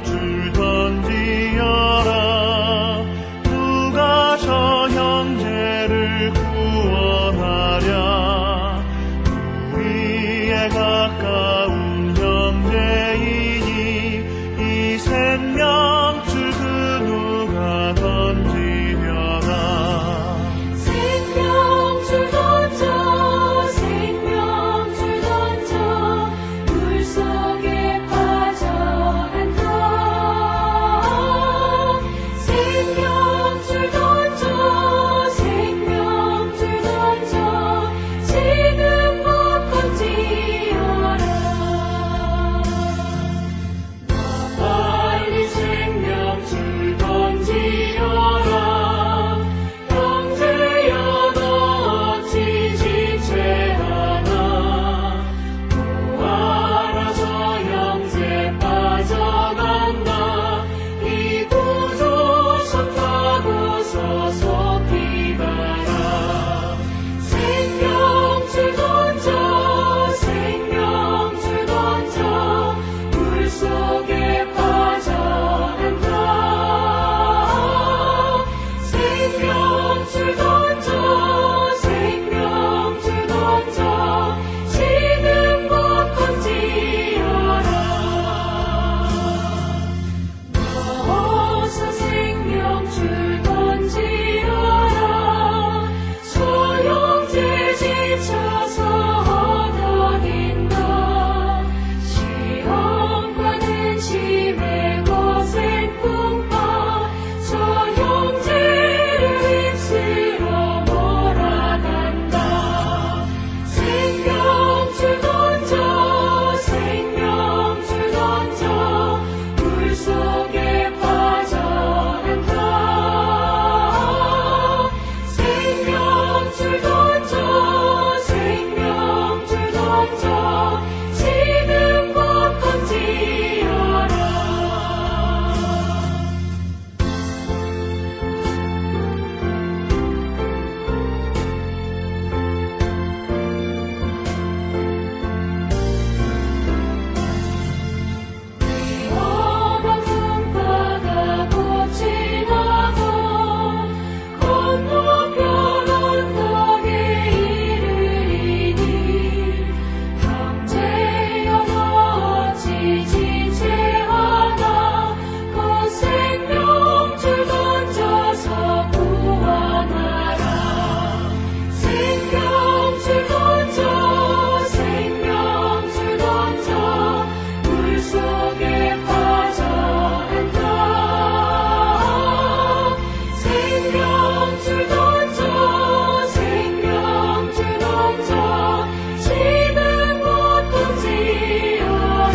줄 던지어라. 누가 저 형제를 구원하랴. 우리의 가까운 형제이니 이 생명줄 그 누가 던지려나. 생명줄 던져 생명줄 던져 물속에 빠져 안다. 생명줄 던져 생명줄 던져 지금 못 건지어라. 빨리 생명줄 던지어라. 형제야 너 어찌 지체하나. 구하라 저 형제 빠져간다. 이 구조선 타고서 속히 가라. 생명줄 던져 생명줄 던져 물속에 빠져 안다. 생명줄 던져 생명줄 던져 지금 못 건지어라. 어서 생명줄 던지어라. 저 형제 지쳐서 허덕인다. 시험과는 짐의 고생 꿈과 저 형제를 힘쓰러 몰아간다. 생명줄 던져 생명줄 던져 물속에 빠져 안다. 생명줄 던져 생명줄 던져 지금 못 건지어라. 어떤 풍파가 곧 지나도 건너편 언덕에 이르리니. 형제여 너 어찌 지체하나. 곧 생명줄 던져서 구원하라. 생명줄 던져 생명줄 던져 물속에 빠져 안다. 생명줄 던져 생명줄 던져 지금 못 건지어라.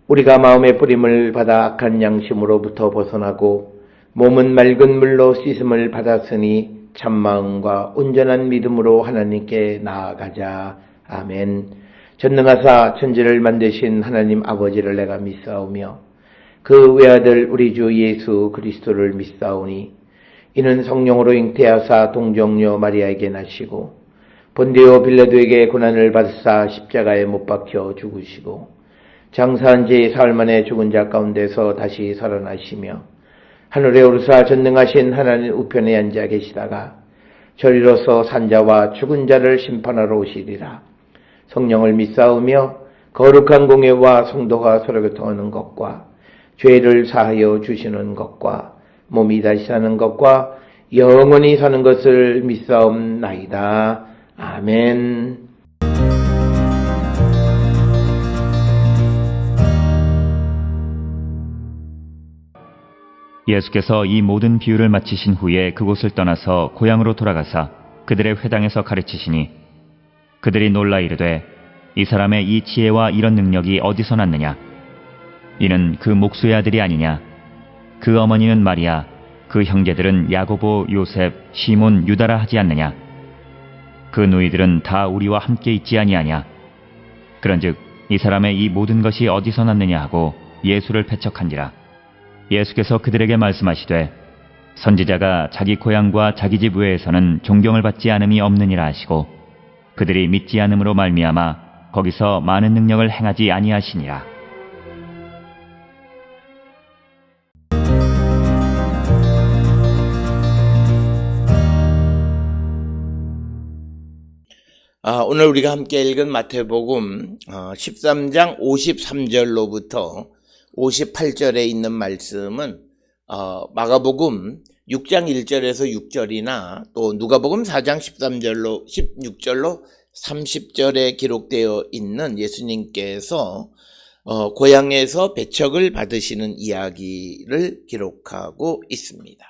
우리가 마음의 뿌림을 받아 악한 양심으로부터 벗어나고 몸은 맑은 물로 씻음을 받았으니 참마음과 온전한 믿음으로 하나님께 나아가자. 아멘. 전능하사 천지를 만드신 하나님 아버지를 내가 믿사오며 그 외아들 우리 주 예수 그리스도를 믿사오니 이는 성령으로 잉태하사 동정녀 마리아에게 나시고 본디오 빌라도에게 고난을 받으사 십자가에 못 박혀 죽으시고 장사한 지 사흘 만에 죽은 자 가운데서 다시 살아나시며 하늘에 오르사 전능하신 하나님 우편에 앉아 계시다가 저리로서 산자와 죽은 자를 심판하러 오시리라. 성령을 믿사오며 거룩한 공예와 성도가 서로 교통하는 것과 죄를 사하여 주시는 것과 몸이 다시 사는 것과 영원히 사는 것을 믿사옵나이다. 아멘. 예수께서 이 모든 비유를 마치신 후에 그곳을 떠나서 고향으로 돌아가사 그들의 회당에서 가르치시니 그들이 놀라 이르되 이 사람의 이 지혜와 이런 능력이 어디서 났느냐? 이는 그 목수의 아들이 아니냐? 그 어머니는 마리아, 그 형제들은 야고보, 요셉, 시몬, 유다라 하지 않느냐? 그 누이들은 다 우리와 함께 있지 아니하냐? 그런즉 이 사람의 이 모든 것이 어디서 났느냐 하고 예수를 배척한지라. 예수께서 그들에게 말씀하시되 선지자가 자기 고향과 자기 집 외에서는 존경을 받지 않음이 없느니라 하시고 그들이 믿지 않음으로 말미암아 거기서 많은 능력을 행하지 아니하시니라. 오늘 우리가 함께 읽은 마태복음 13장 53절로부터 58절에 있는 말씀은 마가복음 6장 1절에서 6절이나 또 누가복음 4장 13절로 16절로 30절에 기록되어 있는 예수님께서 고향에서 배척을 받으시는 이야기를 기록하고 있습니다.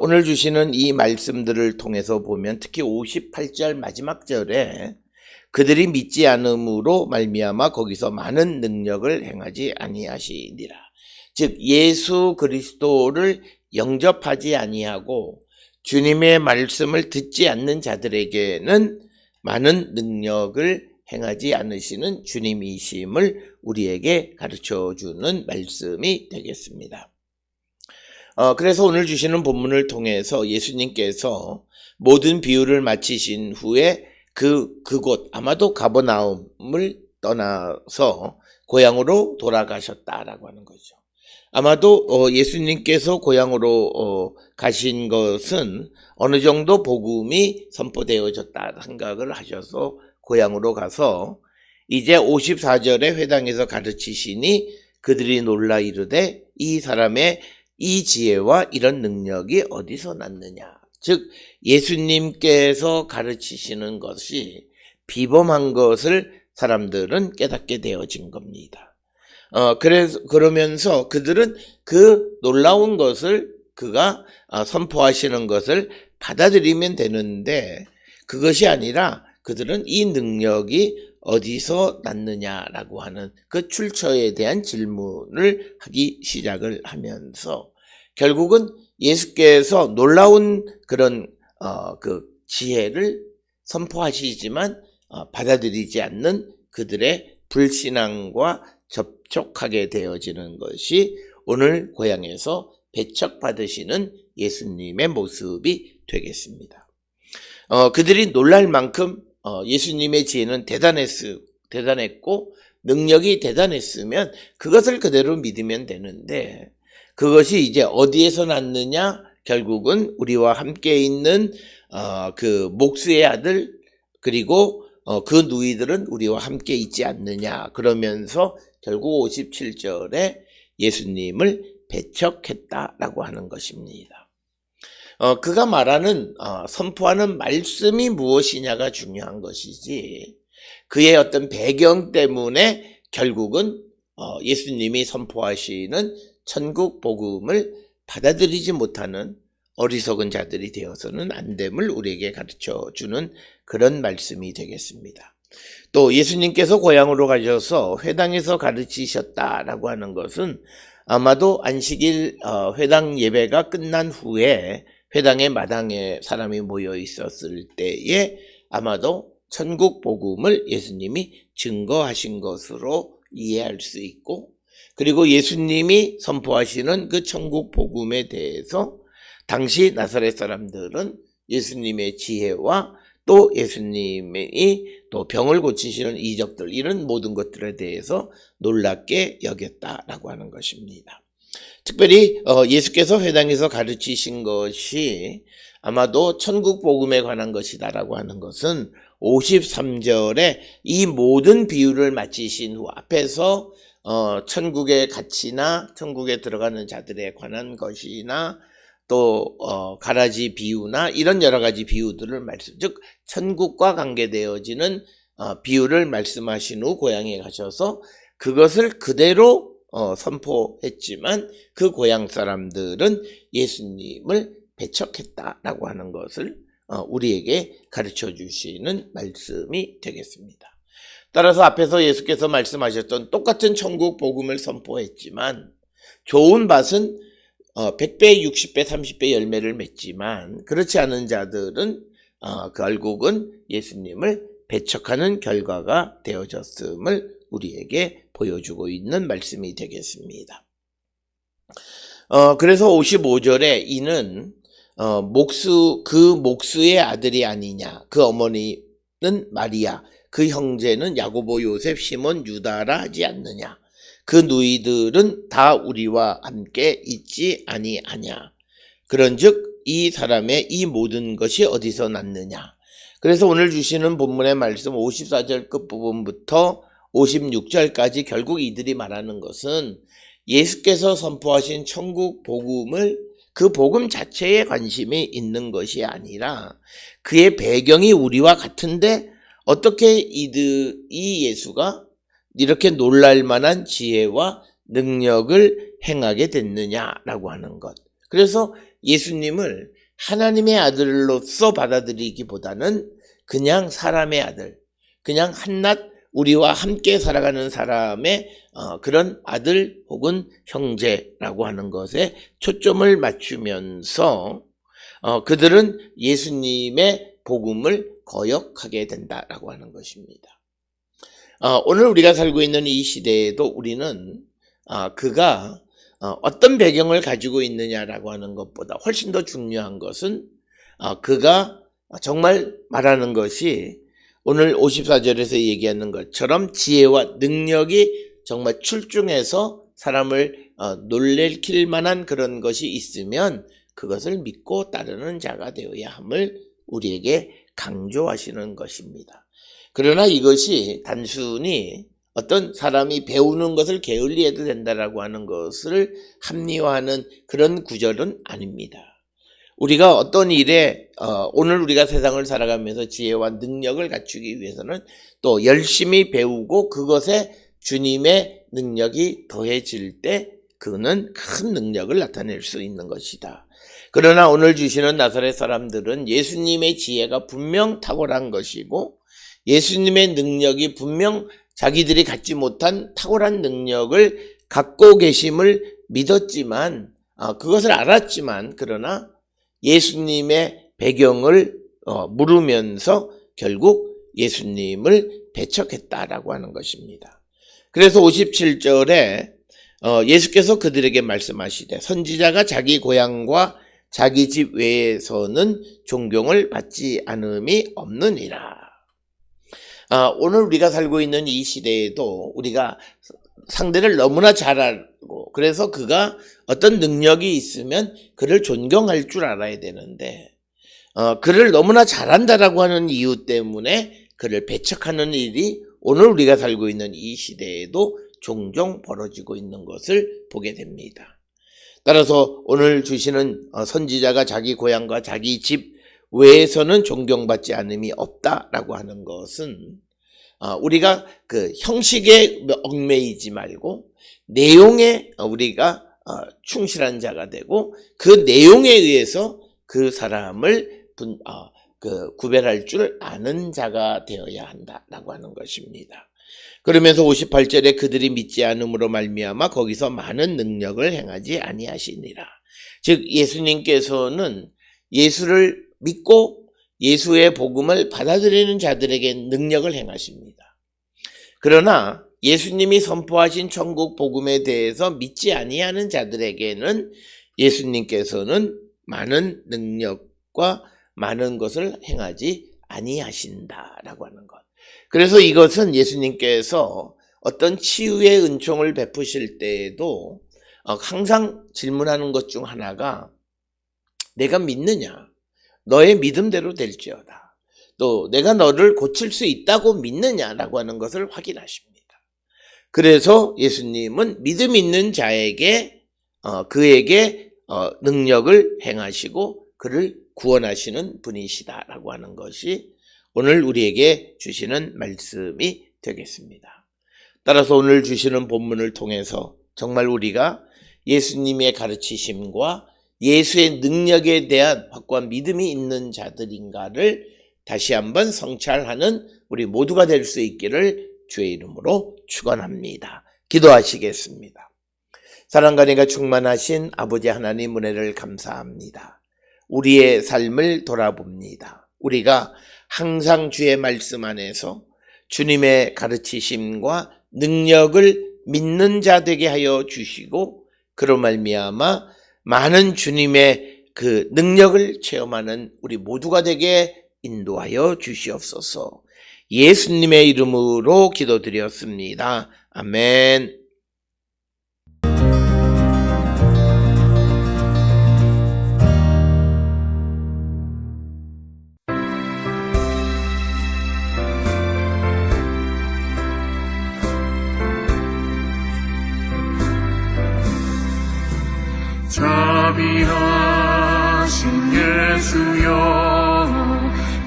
오늘 주시는 이 말씀들을 통해서 보면 특히 58절 마지막 절에 그들이 믿지 않음으로 말미암아 거기서 많은 능력을 행하지 아니하시니라. 즉 예수 그리스도를 영접하지 아니하고 주님의 말씀을 듣지 않는 자들에게는 많은 능력을 행하지 않으시는 주님이심을 우리에게 가르쳐주는 말씀이 되겠습니다. 그래서 오늘 주시는 본문을 통해서 예수님께서 모든 비유를 마치신 후에 그곳 아마도 가버나움을 떠나서 고향으로 돌아가셨다라고 하는 거죠. 아마도 예수님께서 고향으로 가신 것은 어느 정도 복음이 선포되어졌다 생각을 하셔서 고향으로 가서 이제 54절에 회당에서 가르치시니 그들이 놀라 이르되 이 사람의 이 지혜와 이런 능력이 어디서 났느냐. 즉 예수님께서 가르치시는 것이 비범한 것을 사람들은 깨닫게 되어진 겁니다. 그러면서 그들은 그 놀라운 것을 그가 선포하시는 것을 받아들이면 되는데 그것이 아니라 그들은 이 능력이 어디서 났느냐라고 하는 그 출처에 대한 질문을 하기 시작을 하면서 결국은 예수께서 놀라운 그런 그 지혜를 선포하시지만 받아들이지 않는 그들의 불신앙과 접촉하게 되어지는 것이 오늘 고향에서 배척받으시는 예수님의 모습이 되겠습니다. 그들이 놀랄 만큼 예수님의 지혜는 대단했고 능력이 대단했으면 그것을 그대로 믿으면 되는데 그것이 이제 어디에서 났느냐? 결국은 우리와 함께 있는 그 목수의 아들 그리고 그 누이들은 우리와 함께 있지 않느냐 그러면서 결국 57절에 예수님을 배척했다라고 하는 것입니다. 그가 말하는 선포하는 말씀이 무엇이냐가 중요한 것이지 그의 어떤 배경 때문에 결국은 예수님이 선포하시는 천국 복음을 받아들이지 못하는 어리석은 자들이 되어서는 안 됨을 우리에게 가르쳐주는 그런 말씀이 되겠습니다. 또 예수님께서 고향으로 가셔서 회당에서 가르치셨다라고 하는 것은 아마도 안식일 회당 예배가 끝난 후에 회당의 마당에 사람이 모여 있었을 때에 아마도 천국 복음을 예수님이 증거하신 것으로 이해할 수 있고 그리고 예수님이 선포하시는 그 천국 복음에 대해서 당시 나사렛 사람들은 예수님의 지혜와 또 예수님이 또 병을 고치시는 이적들 이런 모든 것들에 대해서 놀랍게 여겼다라고 하는 것입니다. 특별히 예수께서 회당에서 가르치신 것이 아마도 천국 복음에 관한 것이다라고 하는 것은 53절에 이 모든 비유를 마치신 후 앞에서 천국의 가치나 천국에 들어가는 자들에 관한 것이나 또 가라지 비유나 이런 여러 가지 비유들을 즉 천국과 관계되어지는 비유를 말씀하신 후 고향에 가셔서 그것을 그대로 선포했지만 그 고향 사람들은 예수님을 배척했다라고 하는 것을 우리에게 가르쳐 주시는 말씀이 되겠습니다. 따라서 앞에서 예수께서 말씀하셨던 똑같은 천국 복음을 선포했지만 좋은 밭은 100배, 60배, 30배 열매를 맺지만 그렇지 않은 자들은 결국은 예수님을 배척하는 결과가 되어졌음을 우리에게 보여주고 있는 말씀이 되겠습니다. 그래서 55절에 이는 목수의 아들이 아니냐, 그 어머니는 마리아, 그 형제는 야고보, 요셉, 시몬, 유다라 하지 않느냐, 그 누이들은 다 우리와 함께 있지 아니하냐. 그런즉 이 사람의 이 모든 것이 어디서 났느냐. 그래서 오늘 주시는 본문의 말씀 54절 끝부분부터 56절까지 결국 이들이 말하는 것은 예수께서 선포하신 천국 복음을 그 복음 자체에 관심이 있는 것이 아니라 그의 배경이 우리와 같은데 어떻게 이 예수가 이렇게 놀랄 만한 지혜와 능력을 행하게 됐느냐라고 하는 것. 그래서 예수님을 하나님의 아들로서 받아들이기보다는 그냥 사람의 아들, 그냥 한낱 우리와 함께 살아가는 사람의 그런 아들 혹은 형제라고 하는 것에 초점을 맞추면서 그들은 예수님의 복음을 거역하게 된다라고 하는 것입니다. 오늘 우리가 살고 있는 이 시대에도 우리는 그가 어떤 배경을 가지고 있느냐라고 하는 것보다 훨씬 더 중요한 것은 그가 정말 말하는 것이 오늘 54절에서 얘기하는 것처럼 지혜와 능력이 정말 출중해서 사람을 놀래킬 만한 그런 것이 있으면 그것을 믿고 따르는 자가 되어야 함을 우리에게 강조하시는 것입니다. 그러나 이것이 단순히 어떤 사람이 배우는 것을 게을리해도 된다라고 하는 것을 합리화하는 그런 구절은 아닙니다. 우리가 어떤 일에 오늘 우리가 세상을 살아가면서 지혜와 능력을 갖추기 위해서는 또 열심히 배우고 그것에 주님의 능력이 더해질 때 그는 큰 능력을 나타낼 수 있는 것이다. 그러나 오늘 주시는 나사렛 사람들은 예수님의 지혜가 분명 탁월한 것이고 예수님의 능력이 분명 자기들이 갖지 못한 탁월한 능력을 갖고 계심을 믿었지만 그것을 알았지만 그러나 예수님의 배경을 물으면서 결국 예수님을 배척했다라고 하는 것입니다. 그래서 57절에 예수께서 그들에게 말씀하시되 선지자가 자기 고향과 자기 집 외에서는 존경을 받지 않음이 없느니라. 오늘 우리가 살고 있는 이 시대에도 우리가 상대를 너무나 잘 알고 그래서 그가 어떤 능력이 있으면 그를 존경할 줄 알아야 되는데 그를 너무나 잘한다라고 하는 이유 때문에 그를 배척하는 일이 오늘 우리가 살고 있는 이 시대에도 종종 벌어지고 있는 것을 보게 됩니다. 따라서 오늘 주시는 선지자가 자기 고향과 자기 집 외에서는 존경받지 않음이 없다라고 하는 것은 우리가 그 형식에 얽매이지 말고 내용에 우리가 충실한 자가 되고 그 내용에 의해서 그 사람을 구별할 줄 아는 자가 되어야 한다라고 하는 것입니다. 그러면서 58절에 그들이 믿지 않음으로 말미암아 거기서 많은 능력을 행하지 아니하시니라. 즉 예수님께서는 예수를 믿고 예수의 복음을 받아들이는 자들에게 능력을 행하십니다. 그러나 예수님이 선포하신 천국 복음에 대해서 믿지 아니하는 자들에게는 예수님께서는 많은 능력과 많은 것을 행하지 아니하신다라고 하는 것. 그래서 이것은 예수님께서 어떤 치유의 은총을 베푸실 때에도 항상 질문하는 것 중 하나가 내가 믿느냐? 너의 믿음대로 될지어다. 또 내가 너를 고칠 수 있다고 믿느냐라고 하는 것을 확인하십니다. 그래서 예수님은 믿음 있는 자에게 그에게 능력을 행하시고 그를 구원하시는 분이시다라고 하는 것이 오늘 우리에게 주시는 말씀이 되겠습니다. 따라서 오늘 주시는 본문을 통해서 정말 우리가 예수님의 가르치심과 예수의 능력에 대한 확고한 믿음이 있는 자들인가를 다시 한번 성찰하는 우리 모두가 될 수 있기를 주의 이름으로 축원합니다. 기도하시겠습니다. 사랑과 은혜가 충만하신 아버지 하나님 은혜를 감사합니다. 우리의 삶을 돌아봅니다. 우리가 항상 주의 말씀 안에서 주님의 가르치심과 능력을 믿는 자 되게 하여 주시고 그로 말미암아 많은 주님의 그 능력을 체험하는 우리 모두가 되게 인도하여 주시옵소서. 예수님의 이름으로 기도드렸습니다. 아멘. 자비하신 예수여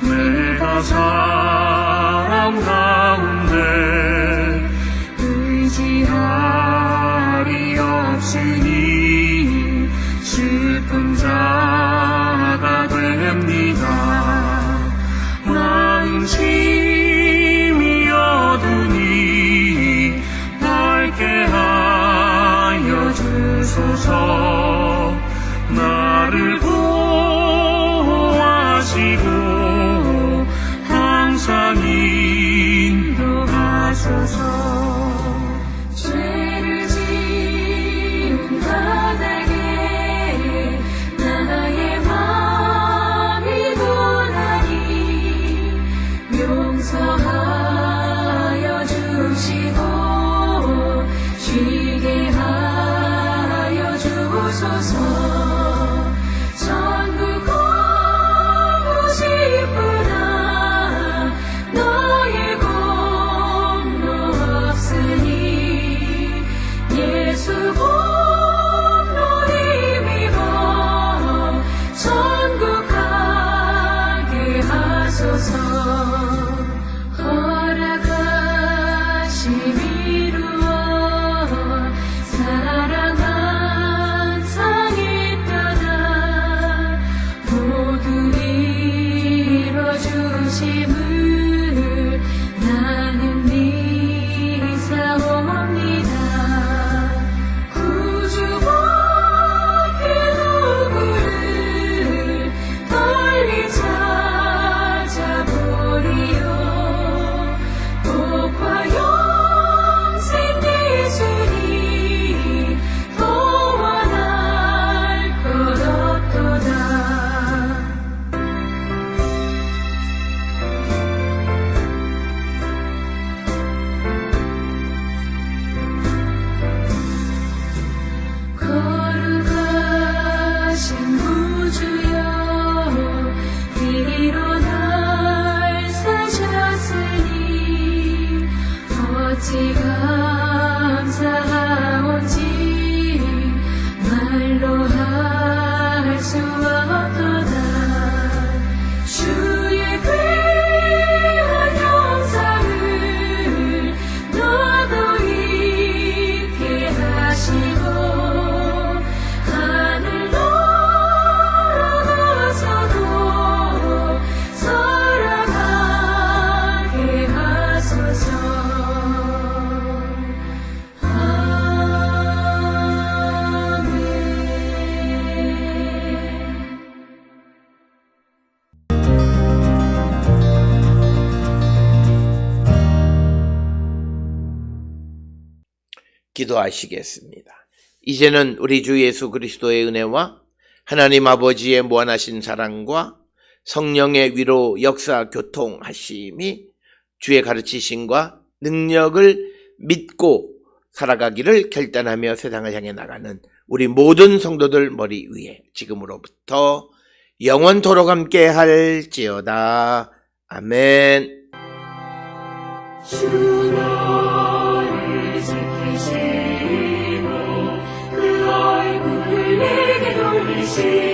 내가 사람 가운데 의지할이 없으니 슬픈 자가 됩니다. 마음 심히 어두니 밝게 하여 주소서. 나를 보호하시고 항상 인도하소서. 죄를 지은 자에게 나의 마음이 도나니 용서하여 주시고 쉬게 하여 주소서. 천국 가고 싶으나 너의 공로 없으니 예수 공로 힘입어 천국 가게 하소서. 허락하심 이루어 사랑 항상 있다가 모두 이뤄주심을 나는 믿사옵니다. 구주밖에 누구를 빨리 찾아보리요. 복과 영생 예수니 도와날 것 없도다. 거룩하신 구주여 이리로 날 사셨으니 어찌 감사하온지 말로 할 수 없도다. 주의 귀한 영상을 너도 있게 하시고 하늘 넘어서도 살아가게 하소서. 아멘. 기도하시겠습니다. 이제는 우리 주 예수 그리스도의 은혜와 하나님 아버지의 무한하신 사랑과 성령의 위로 역사 교통하심이 주의 가르치심과 능력을 믿고 살아가기를 결단하며 세상을 향해 나가는 우리 모든 성도들 머리 위에 지금으로부터 영원토록 함께 할지어다. 아멘. 주 너를 지키시고 그 얼굴을 내게 돌리시고